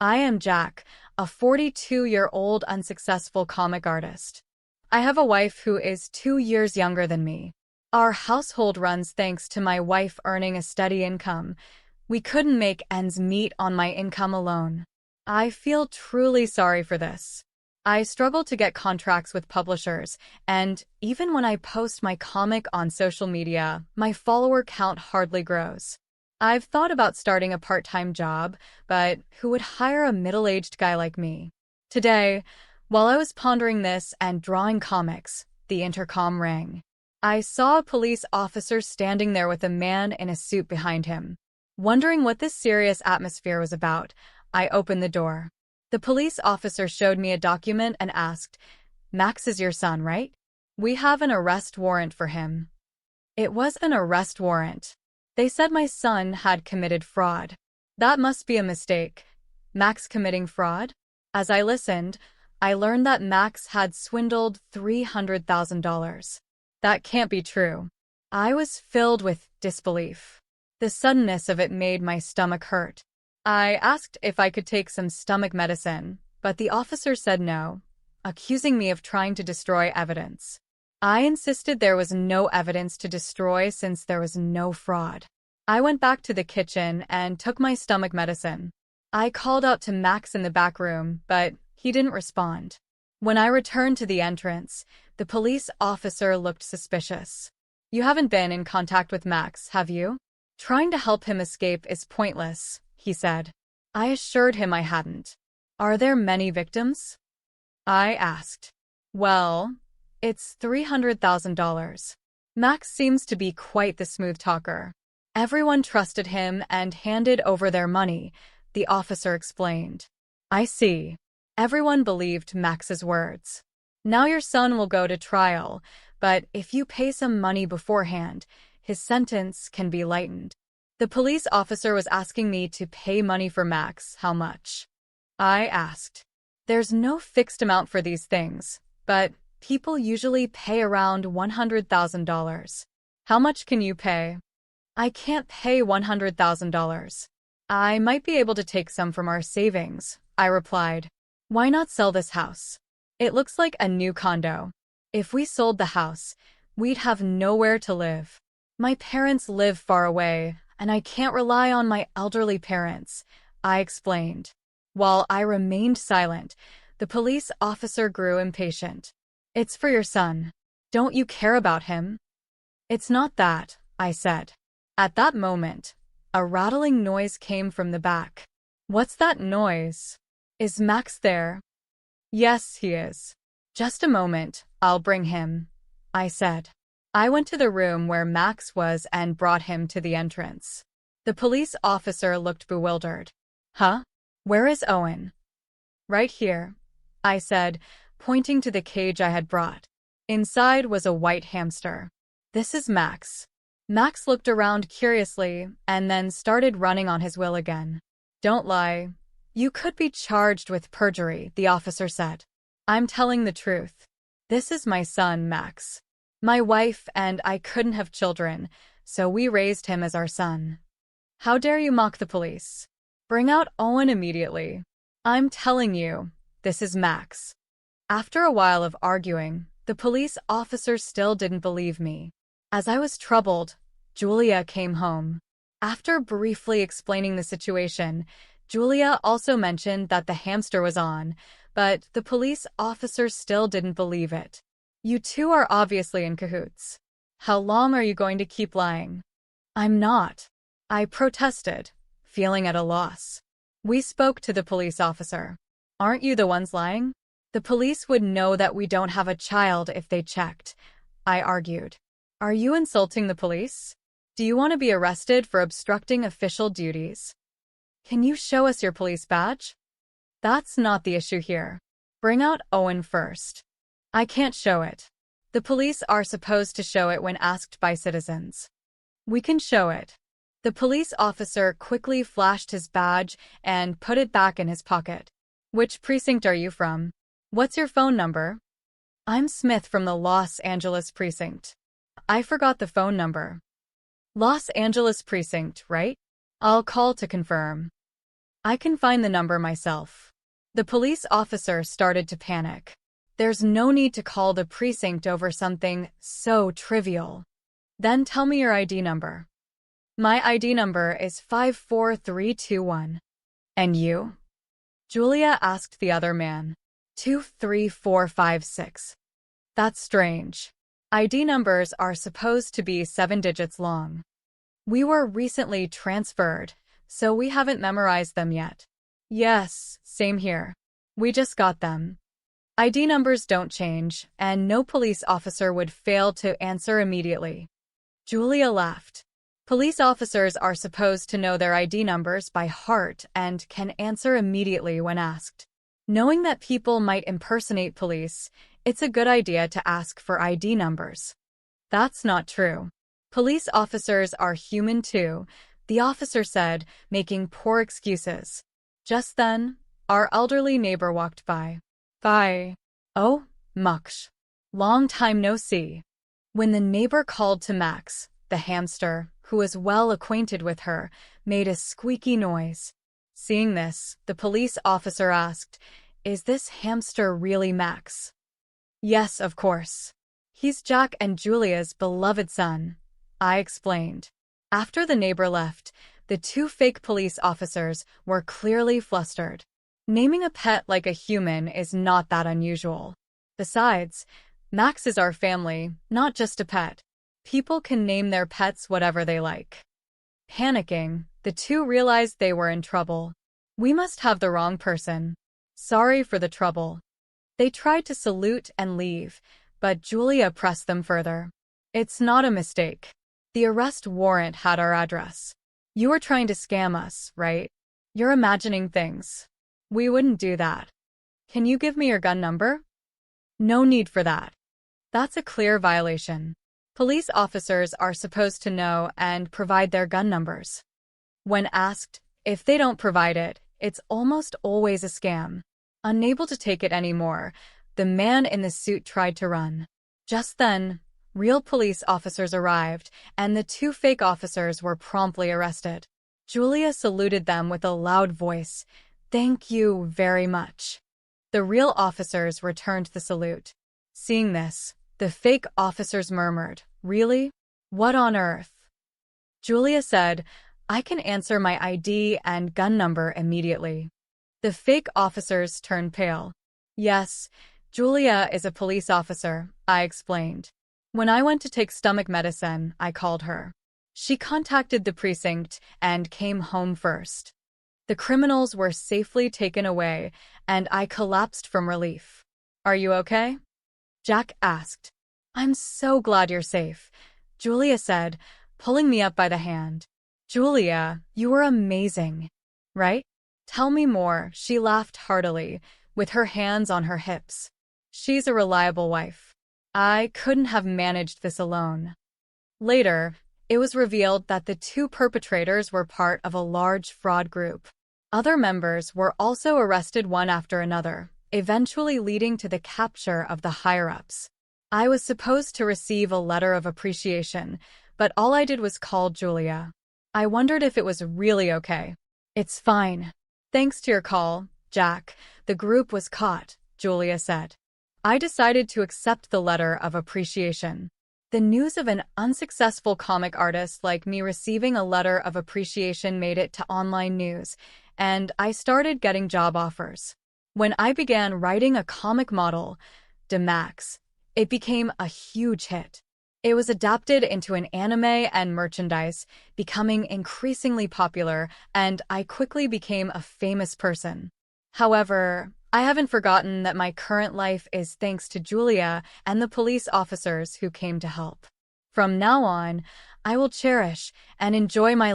I am Jack, a 42-year-old unsuccessful comic artist. I have a wife who is 2 years younger than me. Our household runs thanks to my wife earning a steady income. We couldn't make ends meet on my income alone. I feel truly sorry for this. I struggle to get contracts with publishers, and even when I post my comic on social media, my follower count hardly grows. I've thought about starting a part-time job, but who would hire a middle-aged guy like me? Today, while I was pondering this and drawing comics, the intercom rang. I saw a police officer standing there with a man in a suit behind him. Wondering what this serious atmosphere was about, I opened the door. The police officer showed me a document and asked, "Max is your son, right? We have an arrest warrant for him." It was an arrest warrant. They said my son had committed fraud. That must be a mistake. Max committing fraud? As I listened, I learned that Max had swindled $300,000. That can't be true. I was filled with disbelief. The suddenness of it made my stomach hurt. I asked if I could take some stomach medicine, but the officer said no, accusing me of trying to destroy evidence. I insisted there was no evidence to destroy since there was no fraud. I went back to the kitchen and took my stomach medicine. I called out to Max in the back room, but he didn't respond. When I returned to the entrance, the police officer looked suspicious. "You haven't been in contact with Max, have you? Trying to help him escape is pointless," he said. I assured him I hadn't. "Are there many victims?" I asked. "Well, it's $300,000. Max seems to be quite the smooth talker. Everyone trusted him and handed over their money," the officer explained. "I see. Everyone believed Max's words. Now your son will go to trial, but if you pay some money beforehand, his sentence can be lightened." The police officer was asking me to pay money for Max. How much? I asked. "There's no fixed amount for these things, but people usually pay around $100,000. How much can you pay?" "I can't pay $100,000. I might be able to take some from our savings," I replied. "Why not sell this house? It looks like a new condo. If we sold the house, we'd have nowhere to live. My parents live far away, and I can't rely on my elderly parents," I explained. While I remained silent, the police officer grew impatient. "It's for your son. Don't you care about him?" "It's not that," I said. At that moment, a rattling noise came from the back. "What's that noise? Is Max there?" "Yes, he is." "Just a moment, I'll bring him," I said. I went to the room where Max was and brought him to the entrance. The police officer looked bewildered. "Huh? Where is Owen?" "Right here," I said, pointing to the cage I had brought. Inside was a white hamster. "This is Max." Max looked around curiously and then started running on his wheel again. "Don't lie. You could be charged with perjury," the officer said. "I'm telling the truth. This is my son, Max. My wife and I couldn't have children, so we raised him as our son." "How dare you mock the police? Bring out Owen immediately." "I'm telling you, this is Max." After a while of arguing, the police officer still didn't believe me. As I was troubled, Julia came home. After briefly explaining the situation, Julia also mentioned that the hamster was on, but the police officer still didn't believe it. "You two are obviously in cahoots. How long are you going to keep lying?" "I'm not," I protested, feeling at a loss. "We spoke to the police officer. Aren't you the ones lying? The police would know that we don't have a child if they checked," I argued. "Are you insulting the police? Do you want to be arrested for obstructing official duties? Can you show us your police badge?" "That's not the issue here. Bring out Owen first." "I can't show it. The police are supposed to show it when asked by citizens." "We can show it." The police officer quickly flashed his badge and put it back in his pocket. "Which precinct are you from? What's your phone number?" "I'm Smith from the Los Angeles precinct." I forgot the phone number. "Los Angeles precinct, right? I'll call to confirm." I can find the number myself. The police officer started to panic. There's no need to call the precinct over something so trivial. Then tell me your ID number. My ID number is 54321. And you? Julia asked the other man. 23456. That's strange. ID numbers are supposed to be 7 digits long. We were recently transferred, so we haven't memorized them yet. Yes, same here. We just got them. ID numbers don't change, and no police officer would fail to answer immediately. Julia laughed. Police officers are supposed to know their ID numbers by heart and can answer immediately when asked. Knowing that people might impersonate police, it's a good idea to ask for ID numbers. That's not true. Police officers are human too, the officer said, making poor excuses. Just then, our elderly neighbor walked by. Bye. Oh, Muksh. Long time no see. When the neighbor called to Max, the hamster, who was well acquainted with her, made a squeaky noise. Seeing this, the police officer asked, "Is this hamster really Max?" "Yes, of course. He's Jack and Julia's beloved son," I explained. After the neighbor left, the two fake police officers were clearly flustered. Naming a pet like a human is not that unusual. Besides, Max is our family, not just a pet. People can name their pets whatever they like. Panicking, the two realized they were in trouble. We must have the wrong person. Sorry for the trouble. They tried to salute and leave, but Julia pressed them further. It's not a mistake. The arrest warrant had our address. You were trying to scam us, right? You're imagining things. We wouldn't do that. Can you give me your gun number? No need for that. That's a clear violation. Police officers are supposed to know and provide their gun numbers. When asked if they don't provide it, it's almost always a scam. Unable to take it anymore, the man in the suit tried to run. Just then, real police officers arrived, and the two fake officers were promptly arrested. Julia saluted them with a loud voice. "Thank you very much." The real officers returned the salute. Seeing this, the fake officers murmured, "Really? What on earth?" Julia said, "I can answer my ID and gun number immediately." The fake officers turned pale. "Yes, Julia is a police officer," I explained. "When I went to take stomach medicine, I called her. She contacted the precinct and came home first." The criminals were safely taken away, and I collapsed from relief. "Are you okay?" Jack asked. "I'm so glad you're safe," Julia said, pulling me up by the hand. "Julia, you were amazing. Right? Tell me more," she laughed heartily, with her hands on her hips. "She's a reliable wife. I couldn't have managed this alone." Later, it was revealed that the two perpetrators were part of a large fraud group. Other members were also arrested one after another, eventually leading to the capture of the higher-ups. I was supposed to receive a letter of appreciation, but all I did was call Julia. I wondered if it was really okay. "It's fine. Thanks to your call, Jack, the group was caught," Julia said. I decided to accept the letter of appreciation. The news of an unsuccessful comic artist like me receiving a letter of appreciation made it to online news, and I started getting job offers. When I began writing a comic model, Max, it became a huge hit. It was adapted into an anime and merchandise, becoming increasingly popular, and I quickly became a famous person. However, I haven't forgotten that my current life is thanks to Julia and the police officers who came to help. From now on, I will cherish and enjoy my